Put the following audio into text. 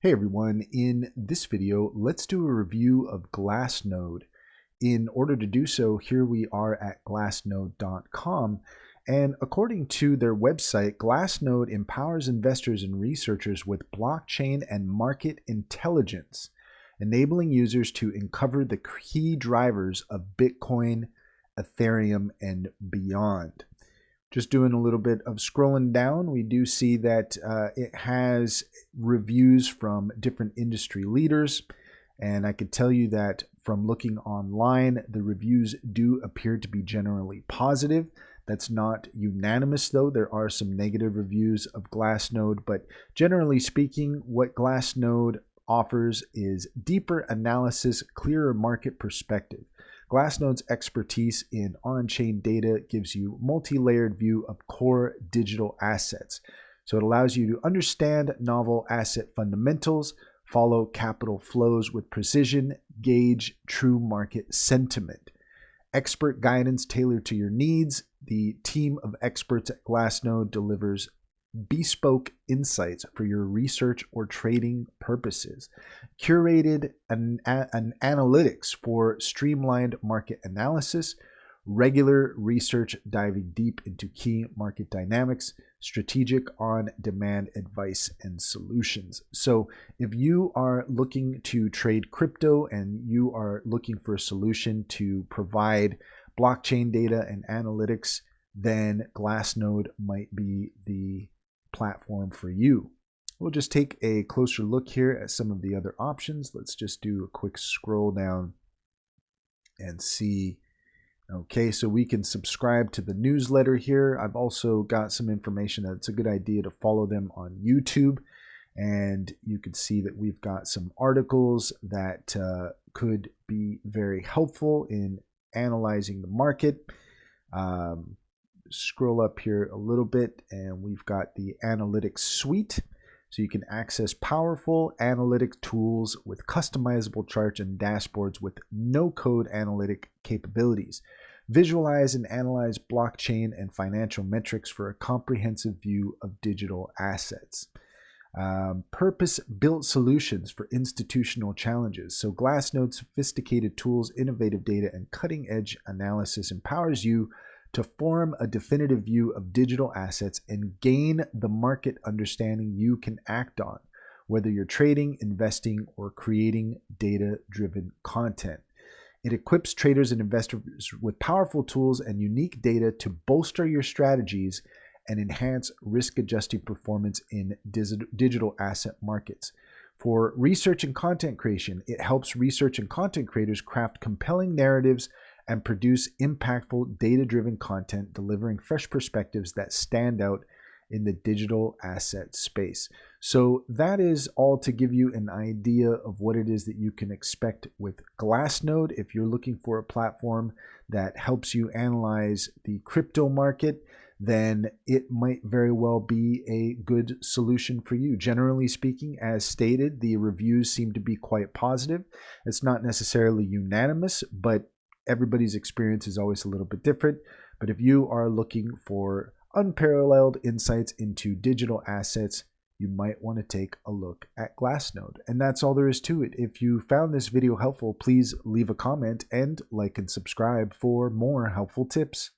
Hey everyone, in this video, let's do a review of Glassnode. In order to do so, here we are at glassnode.com, and according to their website, Glassnode empowers investors and researchers with blockchain and market intelligence, enabling users to uncover the key drivers of Bitcoin, Ethereum, and beyond. Just doing a little bit of scrolling down, we do see that it has reviews from different industry leaders. And I could tell you that from looking online, the reviews do appear to be generally positive. That's not unanimous, though. There are some negative reviews of Glassnode, but generally speaking, what Glassnode offers is deeper analysis, clearer market perspective. Glassnode's expertise in on-chain data gives you a multi-layered view of core digital assets. So it allows you to understand novel asset fundamentals, follow capital flows with precision, gauge true market sentiment. Expert guidance tailored to your needs. The team of experts at Glassnode delivers bespoke insights for your research or trading purposes. Curated an analytics for streamlined market analysis. Regular research diving deep into key market dynamics. Strategic on-demand advice and solutions. So if you are looking to trade crypto and you are looking for a solution to provide blockchain data and analytics, then Glassnode might be the platform for you. We'll just take a closer look here at some of the other options. Let's just do a quick scroll down and see. Okay, so we can subscribe to the newsletter here. I've also got some information that it's a good idea to follow them on YouTube. And you can see that we've got some articles that could be very helpful in analyzing the market. Scroll up here a little bit and we've got the analytics suite. So you can access powerful analytic tools with customizable charts and dashboards with no-code analytic capabilities. Visualize and analyze blockchain and financial metrics for a comprehensive view of digital assets. Purpose-built solutions for institutional challenges. So Glassnode's sophisticated tools, innovative data, and cutting-edge analysis empowers you to form a definitive view of digital assets and gain the market understanding you can act on, whether you're trading, investing, or creating data-driven content. It equips traders and investors with powerful tools and unique data to bolster your strategies and enhance risk-adjusted performance in digital asset markets. For research and content creation, it helps research and content creators craft compelling narratives and produce impactful data-driven content, delivering fresh perspectives that stand out in the digital asset space. So that is all to give you an idea of what it is that you can expect with Glassnode. If you're looking for a platform that helps you analyze the crypto market, then it might very well be a good solution for you. Generally speaking, as stated, the reviews seem to be quite positive. It's not necessarily unanimous, but everybody's experience is always a little bit different. But if you are looking for unparalleled insights into digital assets, you might want to take a look at Glassnode. And that's all there is to it. If you found this video helpful, please leave a comment and like and subscribe for more helpful tips.